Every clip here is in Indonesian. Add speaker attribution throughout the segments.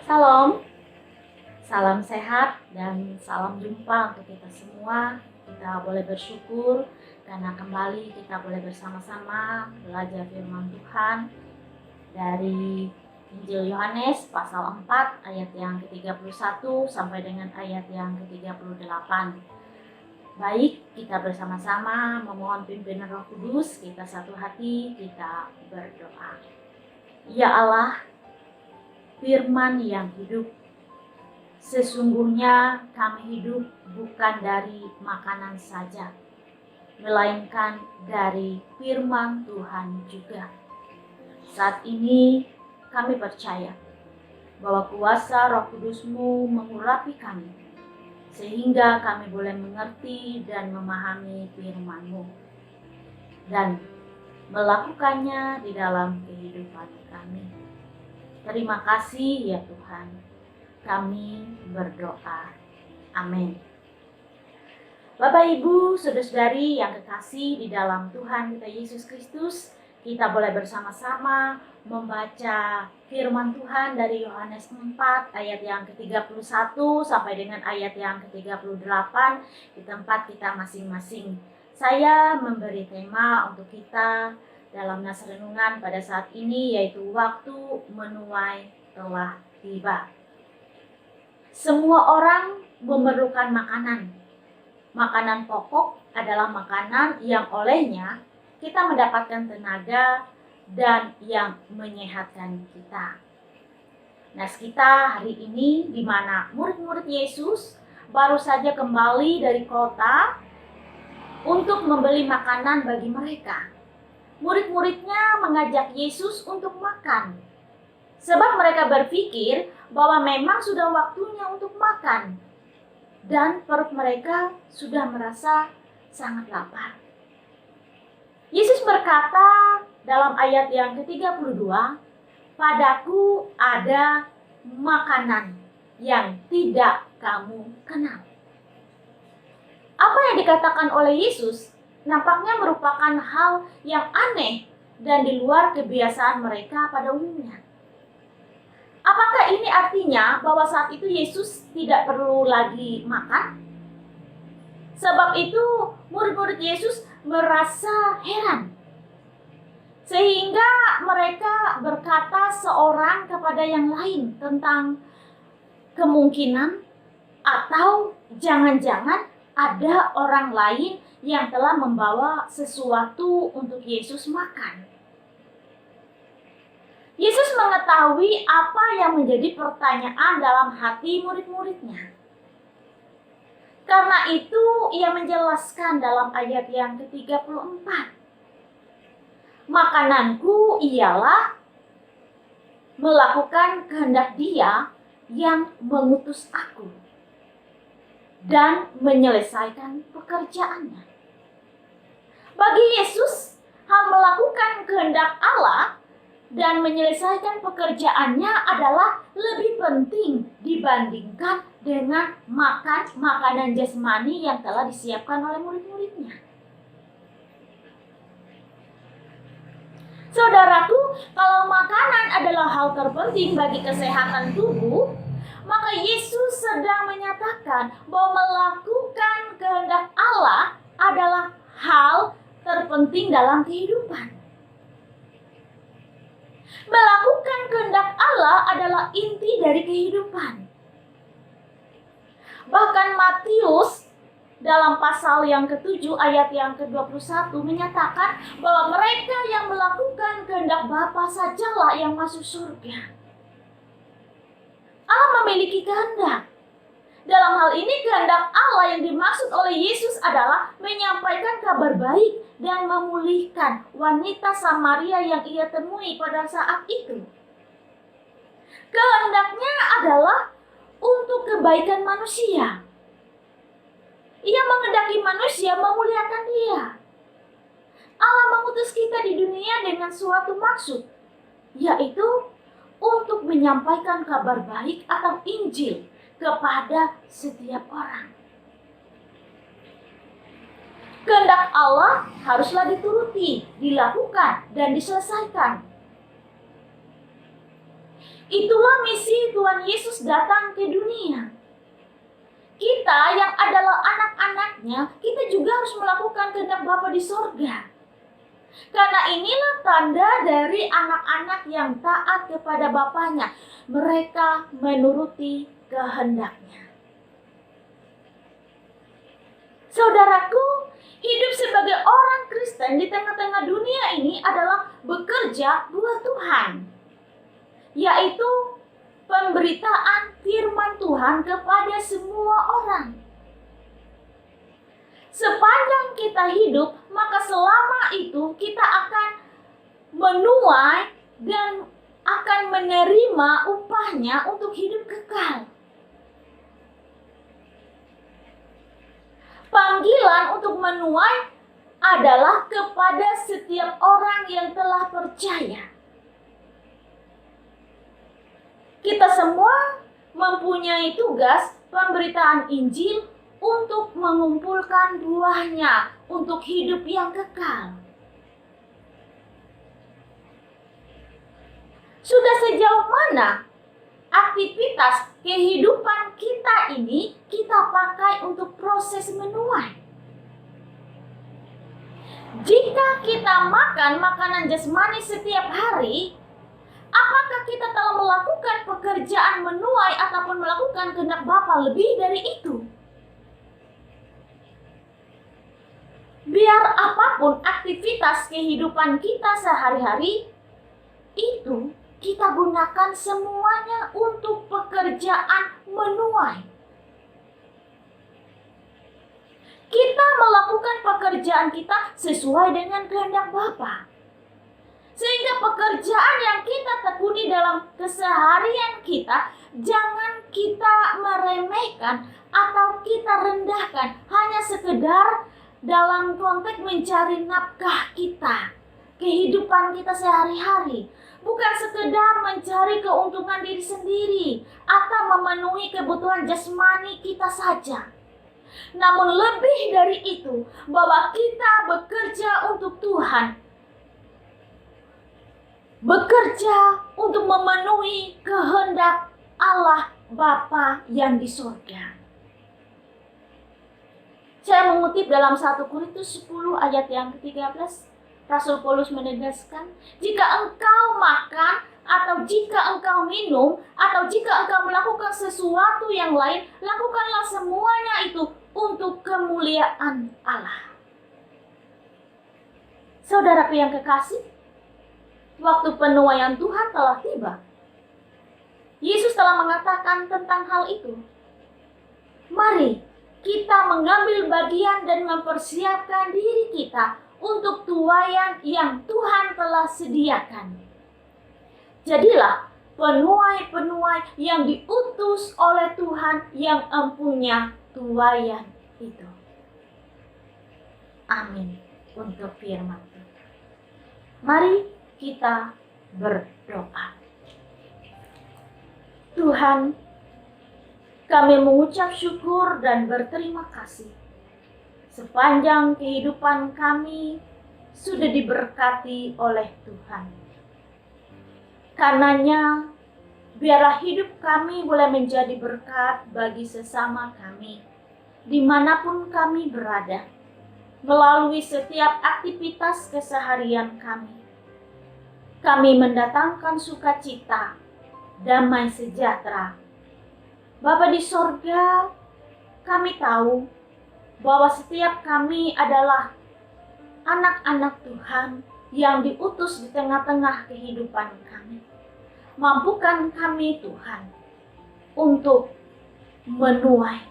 Speaker 1: Salam, salam sehat dan salam jumpa untuk kita semua. Kita boleh bersyukur karena kembali kita boleh bersama-sama belajar firman Tuhan dari Injil Yohanes pasal 4 ayat yang ke-31 sampai dengan ayat yang ke-38. Baik, kita bersama-sama memohon pimpinan Roh Kudus, kita satu hati, kita berdoa. Ya Allah, firman yang hidup, sesungguhnya kami hidup bukan dari makanan saja, melainkan dari firman Tuhan juga. Saat ini kami percaya bahwa kuasa Roh Kudus-Mu mengurapi kami, sehingga kami boleh mengerti dan memahami firman-Mu dan melakukannya di dalam kehidupan kami. Terima kasih ya Tuhan, kami berdoa. Amin. Bapak, Ibu, saudara-saudari yang kekasih di dalam Tuhan kita Yesus Kristus, kita boleh bersama-sama membaca firman Tuhan dari Yohanes 4 ayat yang ke-31 sampai dengan ayat yang ke-38 di tempat kita masing-masing. Saya memberi tema untuk kita dalam naskah renungan pada saat ini, yaitu waktu menuai telah tiba. Semua orang memerlukan makanan. Makanan pokok adalah makanan yang olehnya kita mendapatkan tenaga dan yang menyehatkan kita. Nah, kita hari ini di mana murid-murid Yesus baru saja kembali dari kota untuk membeli makanan bagi mereka. Murid-muridnya mengajak Yesus untuk makan, sebab mereka berpikir bahwa memang sudah waktunya untuk makan dan perut mereka sudah merasa sangat lapar. Yesus berkata dalam ayat yang ke-32, "Padaku ada makanan yang tidak kamu kenal." Apa yang dikatakan oleh Yesus nampaknya merupakan hal yang aneh dan di luar kebiasaan mereka pada umumnya. Apakah ini artinya bahwa saat itu Yesus tidak perlu lagi makan? Sebab itu murid-murid Yesus merasa heran, sehingga mereka berkata seorang kepada yang lain tentang kemungkinan atau jangan-jangan ada orang lain yang telah membawa sesuatu untuk Yesus makan. Yesus mengetahui apa yang menjadi pertanyaan dalam hati murid-muridnya. Karena itu ia menjelaskan dalam ayat yang ke-34. "Makananku ialah melakukan kehendak Dia yang mengutus aku dan menyelesaikan pekerjaannya." Bagi Yesus, hal melakukan kehendak Allah dan menyelesaikan pekerjaannya adalah lebih penting dibandingkan dengan makan makanan jasmani yang telah disiapkan oleh murid-muridnya. Saudaraku, kalau makanan adalah hal terpenting bagi kesehatan tubuh, maka Yesus sedang menyatakan bahwa melakukan kehendak Allah adalah hal terpenting dalam kehidupan. Melakukan kehendak Allah adalah inti dari kehidupan. Bahkan Matius dalam pasal yang ke-7 ayat yang ke-21 menyatakan bahwa mereka yang melakukan kehendak Bapa sajalah yang masuk surga. Allah memiliki kehendak. Dalam hal ini kehendak Allah yang dimaksud oleh Yesus adalah menyampaikan kabar baik dan memulihkan wanita Samaria yang ia temui pada saat itu. Kehendaknya adalah untuk kebaikan manusia. Ia menghendaki manusia memuliakan Dia. Allah mengutus kita di dunia dengan suatu maksud, yaitu untuk menyampaikan kabar baik atau Injil kepada setiap orang. Kehendak Allah haruslah dituruti, dilakukan, dan diselesaikan. Itulah misi Tuhan Yesus datang ke dunia. Kita yang adalah anak-anaknya, kita juga harus melakukan kehendak Bapa di sorga. Karena inilah tanda dari anak-anak yang taat kepada Bapanya. Mereka menuruti kehendaknya. Saudaraku, hidup sebagai orang Kristen di tengah-tengah dunia ini adalah bekerja buat Tuhan, yaitu pemberitaan firman Tuhan kepada semua orang. Sepanjang kita hidup, maka selama itu kita akan menuai dan akan menerima upahnya untuk hidup kekal. Panggilan untuk menuai adalah kepada setiap orang yang telah percaya. Kita semua mempunyai tugas pemberitaan Injil untuk mengumpulkan buahnya untuk hidup yang kekal. Sudah sejauh mana aktivitas kehidupan kita ini kita pakai untuk proses menuai? Jika kita makan makanan jasmani setiap hari, apakah kita telah melakukan pekerjaan menuai ataupun melakukan kehendak Bapa lebih dari itu? Biar apapun aktivitas kehidupan kita sehari-hari, itu kita gunakan semuanya untuk pekerjaan menuai. Kita melakukan pekerjaan kita sesuai dengan kehendak Bapa. Sehingga pekerjaan yang kita tekuni dalam keseharian kita, jangan kita meremehkan atau kita rendahkan hanya sekedar dalam konteks mencari nafkah kita, kehidupan kita sehari-hari. Bukan sekedar mencari keuntungan diri sendiri atau memenuhi kebutuhan jasmani kita saja. Namun lebih dari itu, bahwa kita bekerja untuk Tuhan, bekerja untuk memenuhi kehendak Allah Bapa yang di surga. Saya mengutip dalam 1 Korintus 10 ayat yang ke-13. Rasul Paulus menegaskan, jika engkau makan atau jika engkau minum atau jika engkau melakukan sesuatu yang lain, lakukanlah semuanya itu untuk kemuliaan Allah. Saudaraku yang kekasih, waktu penuaian Tuhan telah tiba. Yesus telah mengatakan tentang hal itu. Mari kita mengambil bagian dan mempersiapkan diri kita untuk tuaian yang Tuhan telah sediakan. Jadilah penuai-penuai yang diutus oleh Tuhan yang empunya tuaian itu. Amin untuk firman Tuhan. Mari kita berdoa. Tuhan, kami mengucap syukur dan berterima kasih. Sepanjang kehidupan kami sudah diberkati oleh Tuhan. Karenanya, biarlah hidup kami boleh menjadi berkat bagi sesama kami, dimanapun kami berada, melalui setiap aktivitas keseharian kami. Kami mendatangkan sukacita, damai sejahtera. Bapa di sorga, kami tahu bahwa setiap kami adalah anak-anak Tuhan yang diutus di tengah-tengah kehidupan kami. Mampukan kami Tuhan untuk menuai,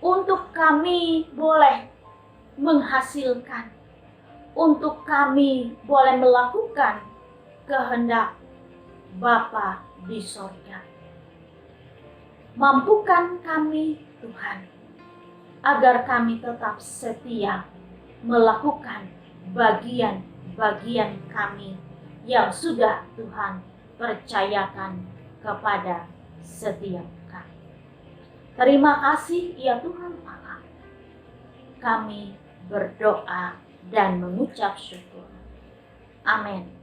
Speaker 1: untuk kami boleh menghasilkan, untuk kami boleh melakukan kehendak Bapa di sorga. Mampukan kami Tuhan, agar kami tetap setia melakukan bagian-bagian kami yang sudah Tuhan percayakan kepada setiap kami. Terima kasih ya Tuhan Allah. Kami berdoa dan mengucap syukur. Amin.